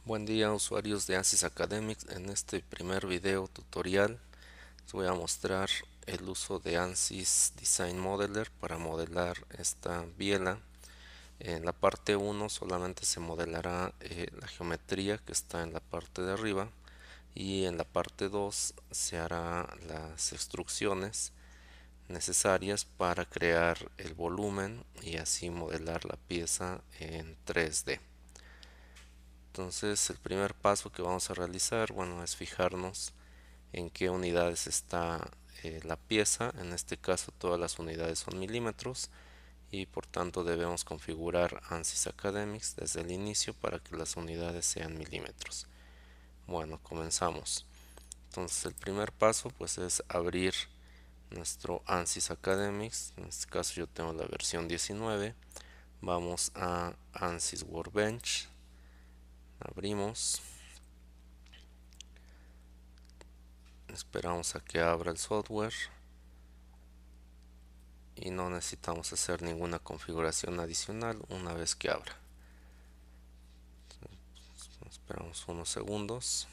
Buen día, usuarios de ANSYS Academics. En este primer video tutorial les voy a mostrar el uso de ANSYS Design Modeler para modelar esta biela. En la parte 1 solamente se modelará la geometría que está en la parte de arriba, y en la parte 2 se hará las extrusiones necesarias para crear el volumen y así modelar la pieza en 3D. Entonces el primer paso que vamos a realizar, bueno, es fijarnos en qué unidades está la pieza. En este caso todas las unidades son milímetros y por tanto debemos configurar ANSYS Academics desde el inicio para que las unidades sean milímetros. Bueno, comenzamos. Entonces el primer paso pues es abrir nuestro ANSYS Academics. En este caso yo tengo la versión 19. Vamos a ANSYS Workbench, abrimos, esperamos a que abra el software y no necesitamos hacer ninguna configuración adicional una vez que abra. Esperamos unos segundos.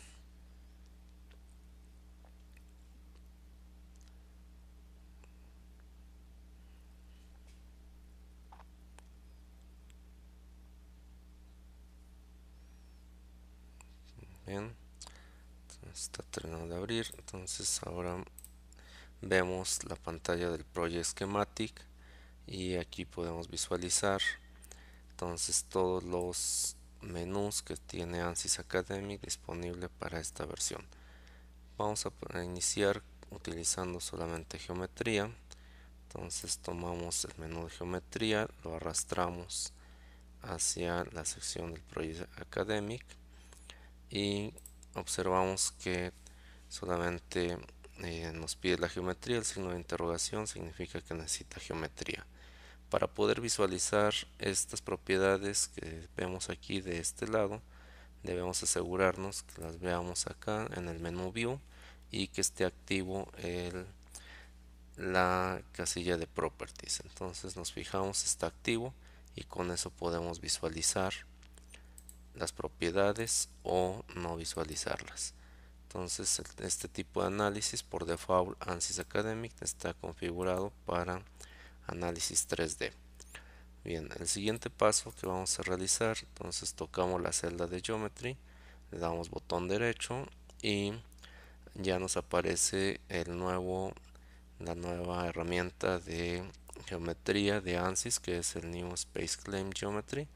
Bien, está terminando de abrir. Entonces ahora vemos la pantalla del Project Schematic y aquí podemos visualizar entonces todos los menús que tiene ANSYS Academic disponible para esta versión. Vamos a iniciar utilizando solamente geometría. Entonces tomamos el menú de geometría, lo arrastramos hacia la sección del Project Academic y observamos que solamente nos pide la geometría. El signo de interrogación significa que necesita geometría. Para poder visualizar estas propiedades que vemos aquí de este lado, debemos asegurarnos que las veamos acá en el menú View y que esté activo la casilla de Properties. Entonces nos fijamos, está activo y con eso podemos visualizar las propiedades o no visualizarlas. Entonces este tipo de análisis por default ANSYS Academic está configurado para análisis 3D. Bien, el siguiente paso que vamos a realizar, entonces tocamos la celda de Geometry, le damos botón derecho y ya nos aparece la nueva herramienta de geometría de ANSYS, que es el New Space Claim Geometry.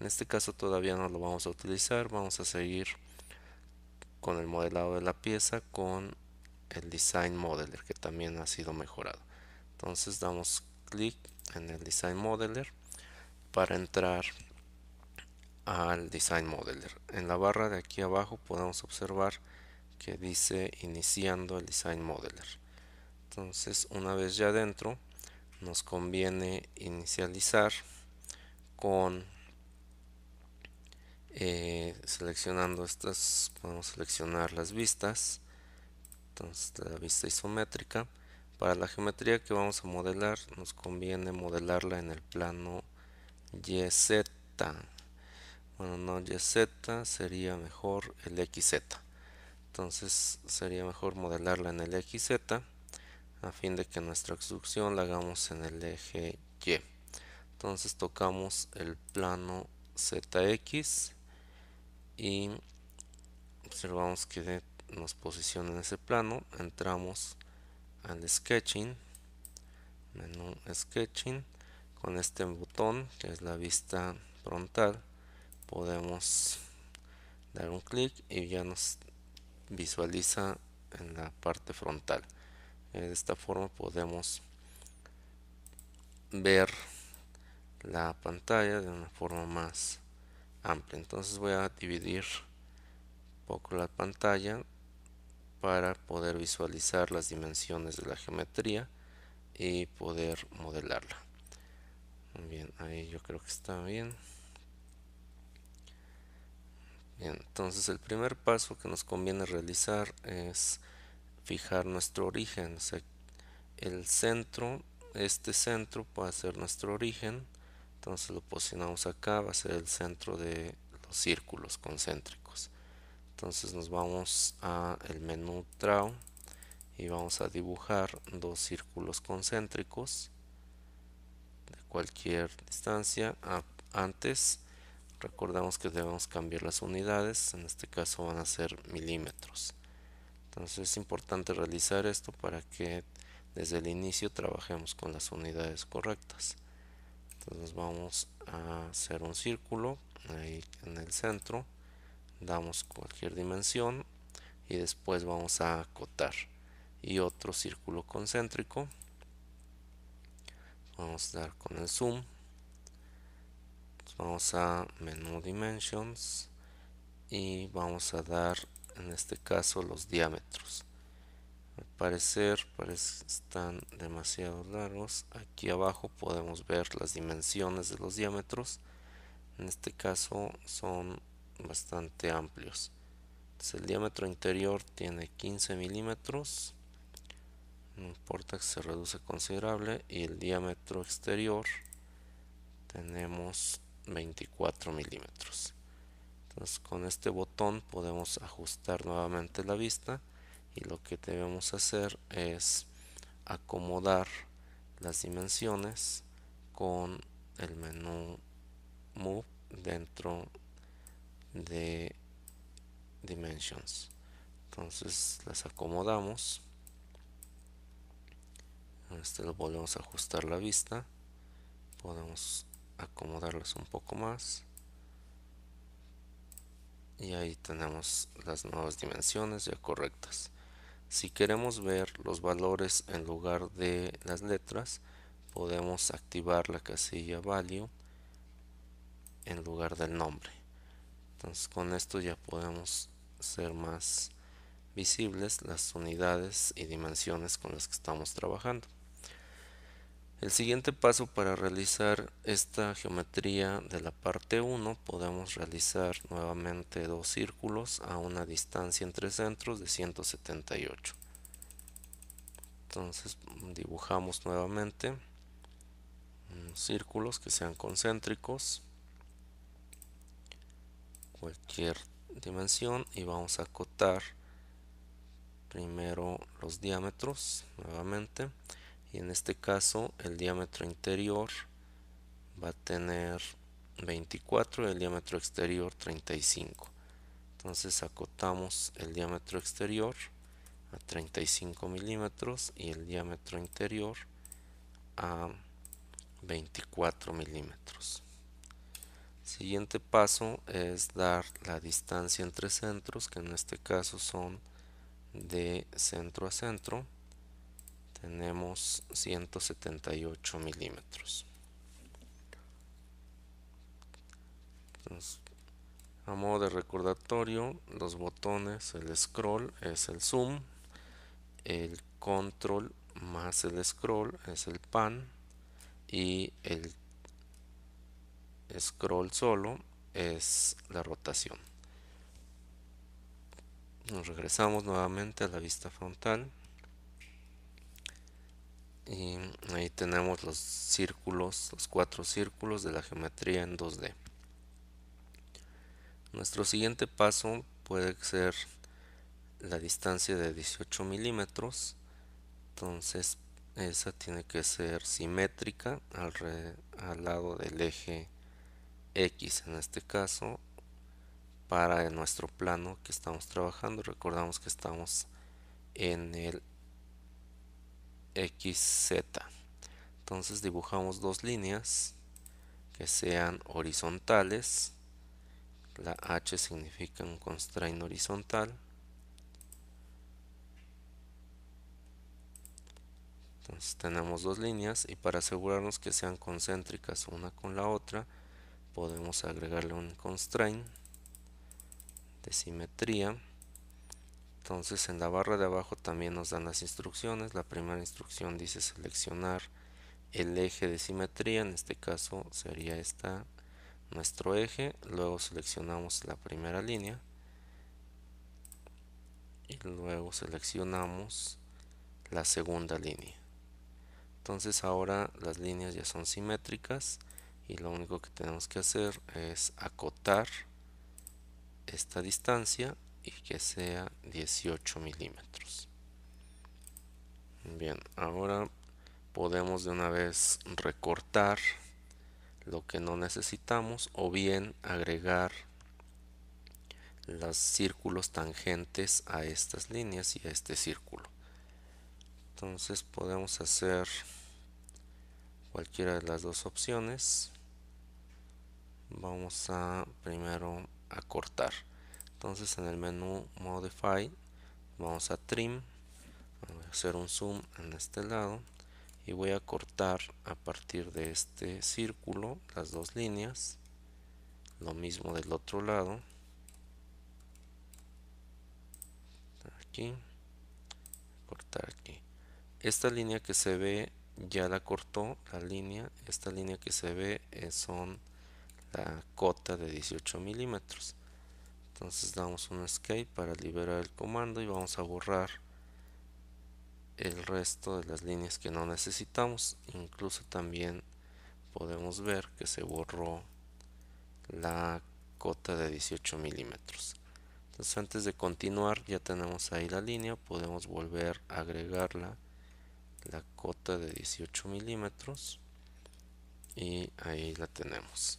En este caso todavía no lo vamos a utilizar, vamos a seguir con el modelado de la pieza con el Design Modeler, que también ha sido mejorado. Entonces damos clic en el Design Modeler para entrar al Design Modeler. En la barra de aquí abajo podemos observar que dice iniciando el Design Modeler. Entonces una vez ya dentro nos conviene inicializar con seleccionando estas. Podemos seleccionar las vistas, entonces la vista isométrica. Para la geometría que vamos a modelar nos conviene modelarla en el plano YZ. Bueno, no YZ, sería mejor el XZ. Entonces sería mejor modelarla en el XZ a fin de que nuestra extrusión la hagamos en el eje Y. Entonces tocamos el plano ZX y observamos que nos posiciona en ese plano. Entramos al Sketching, menú Sketching. Con este botón, que es la vista frontal, podemos dar un clic y ya nos visualiza en la parte frontal. De esta forma podemos ver la pantalla de una forma más amplia. Entonces voy a dividir un poco la pantalla para poder visualizar las dimensiones de la geometría y poder modelarla. Bien, ahí yo creo que está bien. Bien, entonces el primer paso que nos conviene realizar es fijar nuestro origen. O sea, el centro, este centro puede ser nuestro origen. Entonces lo posicionamos acá, va a ser el centro de los círculos concéntricos. Entonces nos vamos a el menú Draw y vamos a dibujar dos círculos concéntricos de cualquier distancia. Antes recordamos que debemos cambiar las unidades, en este caso van a ser milímetros. Entonces es importante realizar esto para que desde el inicio trabajemos con las unidades correctas. Entonces vamos a hacer un círculo ahí en el centro, damos cualquier dimensión y después vamos a acotar, y otro círculo concéntrico, vamos a dar con el zoom, vamos a menú dimensions y vamos a dar en este caso los diámetros. Al parecer están demasiado largos. Aquí abajo podemos ver las dimensiones de los diámetros. En este caso son bastante amplios. Entonces el diámetro interior tiene 15 milímetros, no importa que se reduce considerable, y el diámetro exterior tenemos 24 milímetros. Entonces con este botón podemos ajustar nuevamente la vista, y lo que debemos hacer es acomodar las dimensiones con el menú Move dentro de Dimensions. Entonces las acomodamos, lo volvemos a ajustar la vista, podemos acomodarlas un poco más y ahí tenemos las nuevas dimensiones ya correctas. Si queremos ver los valores en lugar de las letras, podemos activar la casilla Value en lugar del nombre. Entonces con esto ya podemos ser más visibles las unidades y dimensiones con las que estamos trabajando. El siguiente paso para realizar esta geometría de la parte 1, podemos realizar nuevamente dos círculos a una distancia entre centros de 178. Entonces dibujamos nuevamente círculos que sean concéntricos, cualquier dimensión, y vamos a acotar primero los diámetros nuevamente, y en este caso el diámetro interior va a tener 24 y el diámetro exterior 35. Entonces acotamos el diámetro exterior a 35 milímetros y el diámetro interior a 24 milímetros. Siguiente paso es dar la distancia entre centros, que en este caso son de centro a centro. Tenemos 178 milímetros. Entonces, a modo de recordatorio, los botones, el scroll es el zoom, el control más el scroll es el pan, y el scroll solo es la rotación. Nos regresamos nuevamente a la vista frontal y ahí tenemos los círculos, los 4 círculos de la geometría en 2D. Nuestro siguiente paso puede ser la distancia de 18 milímetros. Entonces esa tiene que ser simétrica al lado del eje X, en este caso, para nuestro plano que estamos trabajando. Recordamos que estamos en el XZ. Entonces dibujamos dos líneas que sean horizontales. La H significa un constraint horizontal. Entonces tenemos dos líneas, y para asegurarnos que sean concéntricas una con la otra, podemos agregarle un constraint de simetría. Entonces en la barra de abajo también nos dan las instrucciones. La primera instrucción dice seleccionar el eje de simetría, en este caso sería nuestro eje. Luego seleccionamos la primera línea y luego seleccionamos la segunda línea. Entonces ahora las líneas ya son simétricas y lo único que tenemos que hacer es acotar esta distancia y que sea 18 milímetros. Bien, ahora podemos de una vez recortar lo que no necesitamos o bien agregar los círculos tangentes a estas líneas y a este círculo. Entonces podemos hacer cualquiera de las dos opciones. Vamos a primero a cortar. Entonces en el menú Modify vamos a Trim, voy a hacer un zoom en este lado y voy a cortar a partir de este círculo las dos líneas. Lo mismo del otro lado, aquí, cortar aquí. Esta línea que se ve ya la cortó la línea. Esta línea que se ve son la cota de 18 milímetros. Entonces damos un escape para liberar el comando y vamos a borrar el resto de las líneas que no necesitamos. Incluso también podemos ver que se borró la cota de 18 milímetros. Entonces antes de continuar ya tenemos ahí la línea, podemos volver a agregarla, la cota de 18 milímetros, y ahí la tenemos.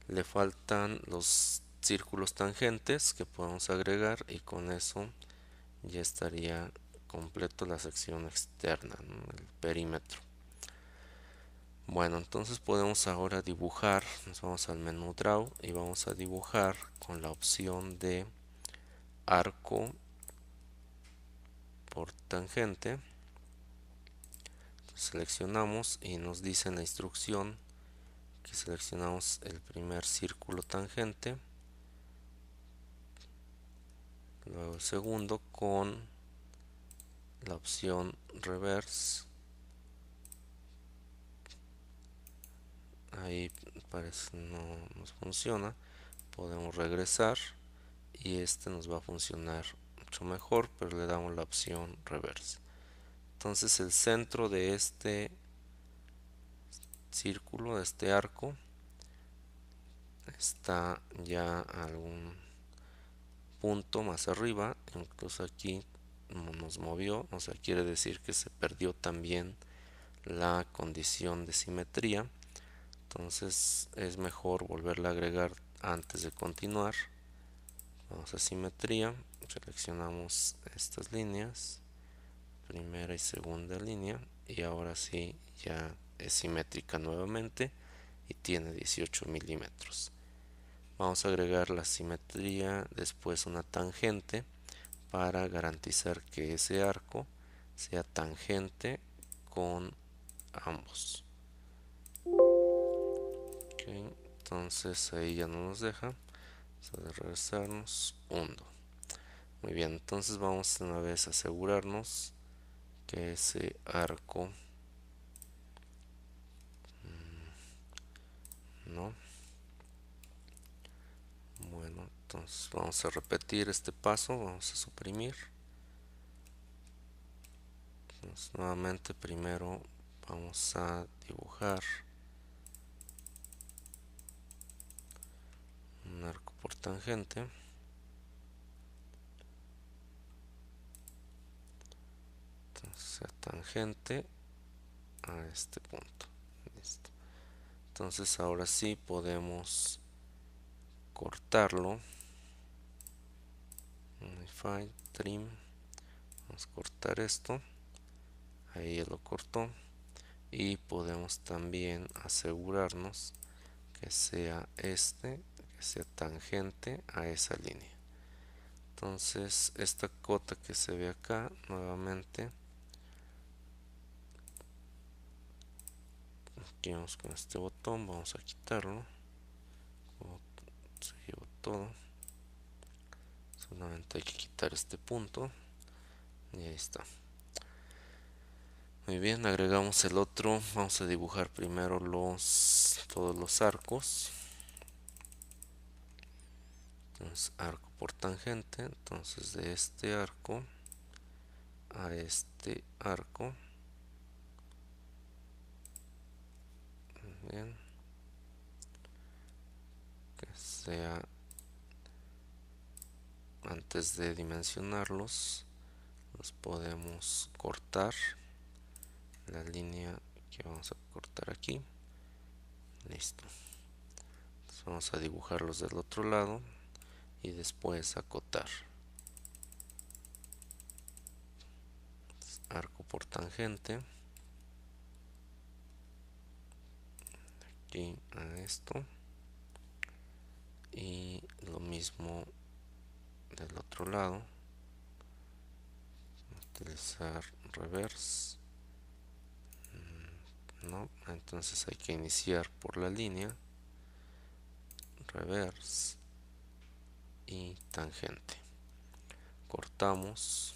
Le faltan los círculos tangentes que podemos agregar y con eso ya estaría completo la sección externa, ¿no? El perímetro. Bueno, entonces podemos ahora dibujar. Nos vamos al menú Draw y vamos a dibujar con la opción de arco por tangente. Entonces seleccionamos y nos dice en la instrucción que seleccionamos el primer círculo tangente, luego el segundo con la opción Reverse. Ahí parece no nos funciona, podemos regresar y este nos va a funcionar mucho mejor, pero le damos la opción Reverse. Entonces el centro de este círculo, de este arco, está ya a algún punto más arriba. Incluso aquí nos movió, o sea, quiere decir que se perdió también la condición de simetría. Entonces es mejor volverla a agregar antes de continuar. Vamos a simetría, seleccionamos estas líneas, primera y segunda línea, y ahora sí ya es simétrica nuevamente y tiene 18 milímetros. Vamos a agregar la simetría, después una tangente para garantizar que ese arco sea tangente con ambos. Okay, entonces ahí ya no nos deja. Vamos a regresarnos 1. Muy bien, entonces vamos una vez a asegurarnos que ese arco no. Bueno, entonces vamos a repetir este paso, vamos a suprimir. Entonces, nuevamente primero vamos a dibujar un arco por tangente. Entonces tangente a este punto. Listo. Entonces ahora sí podemos cortarlo. Modify, Trim. Vamos a cortar esto. Ahí ya lo cortó. Y podemos también asegurarnos que sea que sea tangente a esa línea. Entonces esta cota que se ve acá, nuevamente, aquí vamos con este botón, vamos a quitarlo. Se llevó todo. Solamente hay que quitar este punto y ahí está. Muy bien, agregamos el otro. Vamos a dibujar primero todos los arcos. Entonces arco por tangente, entonces de este arco a este arco. Bien, que sea antes de dimensionarlos, los podemos cortar. La línea que vamos a cortar aquí. Listo. Entonces vamos a dibujarlos del otro lado y después acotar. Arco por tangente. Aquí a esto. Y lo mismo del otro lado. Utilizar reverse. No, entonces hay que iniciar por la línea, reverse y tangente. Cortamos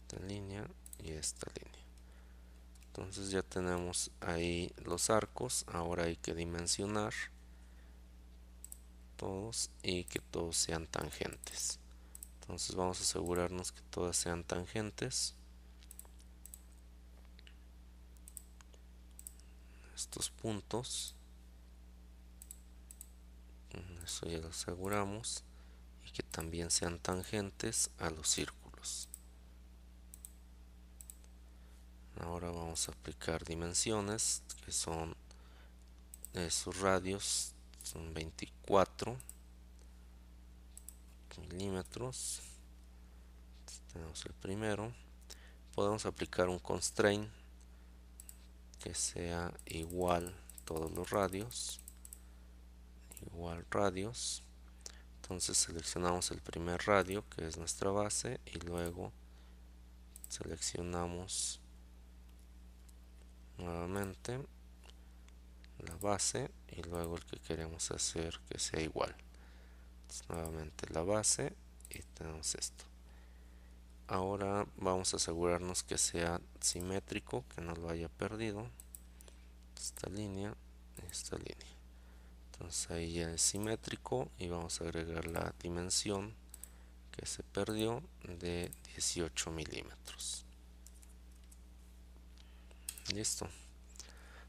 esta línea y esta línea. Entonces ya tenemos ahí los arcos. Ahora hay que dimensionar todos y que todos sean tangentes. Entonces vamos a asegurarnos que todas sean tangentes. Estos puntos, eso ya lo aseguramos, y que también sean tangentes a los círculos. Ahora vamos a aplicar dimensiones, que son sus radios, son 24 milímetros. Tenemos el primero. Podemos aplicar un constraint que sea igual todos los radios, igual radios. Entonces seleccionamos el primer radio, que es nuestra base, y luego seleccionamos nuevamente la base y luego el que queremos hacer que sea igual. Entonces, nuevamente la base y tenemos esto. Ahora vamos a asegurarnos que sea simétrico, que no lo haya perdido. Esta línea y esta línea. Entonces ahí ya es simétrico y vamos a agregar la dimensión que se perdió de 18 milímetros. Listo.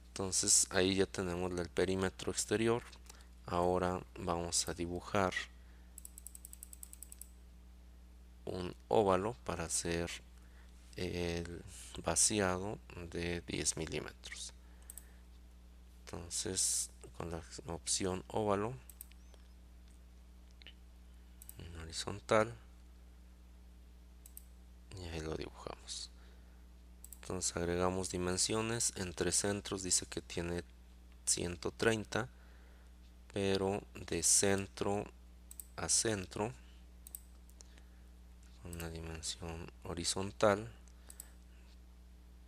Entonces ahí ya tenemos el perímetro exterior. Ahora vamos a dibujar un óvalo para hacer el vaciado de 10 milímetros. Entonces con la opción óvalo en horizontal, y ahí lo dibujamos. Entonces agregamos dimensiones. Entre centros dice que tiene 130, pero de centro a centro, con una dimensión horizontal,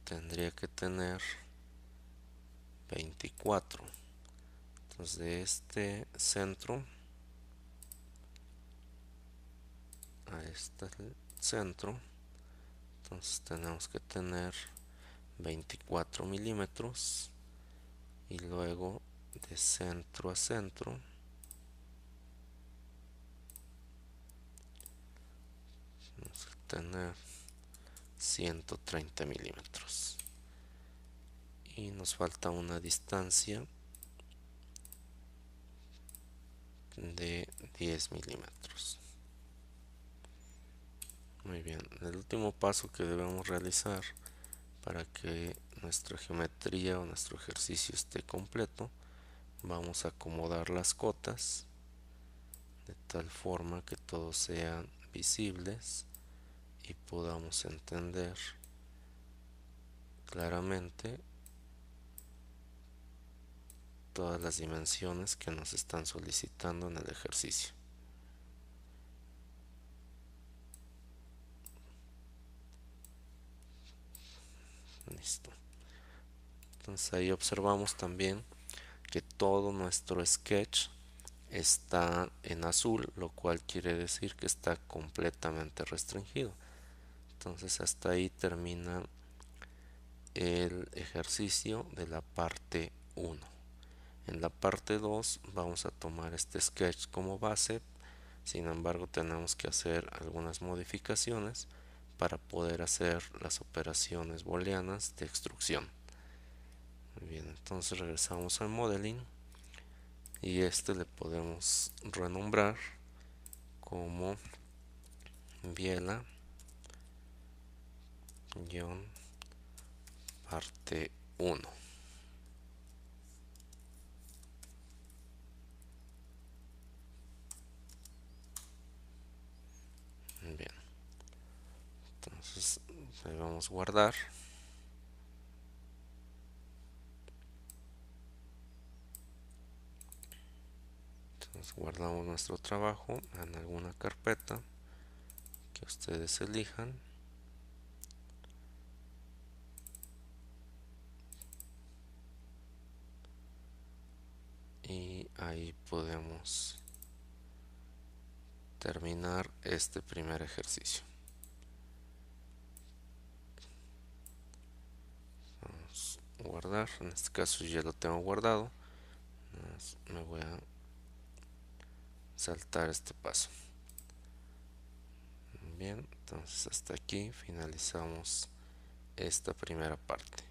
tendría que tener 24. Entonces de este centro a este centro, entonces tenemos que tener 24 milímetros, y luego de centro a centro tenemos que tener 130 milímetros, y nos falta una distancia de 10 milímetros. Muy bien, el último paso que debemos realizar para que nuestra geometría o nuestro ejercicio esté completo, vamos a acomodar las cotas de tal forma que todos sean visibles y podamos entender claramente todas las dimensiones que nos están solicitando en el ejercicio. Listo. Entonces ahí observamos también que todo nuestro sketch está en azul, lo cual quiere decir que está completamente restringido. Entonces hasta ahí termina el ejercicio de la parte 1. En la parte 2 vamos a tomar este sketch como base. Sin embargo, tenemos que hacer algunas modificaciones para poder hacer las operaciones booleanas de extrusión. Muy bien, entonces regresamos al modeling y le podemos renombrar como biela guión parte 1. Bien, entonces le vamos a guardar. Entonces guardamos nuestro trabajo en alguna carpeta que ustedes elijan. Y ahí podemos terminar este primer ejercicio. Vamos a guardar, en este caso ya lo tengo guardado. Me voy a saltar este paso. Bien, entonces hasta aquí finalizamos esta primera parte.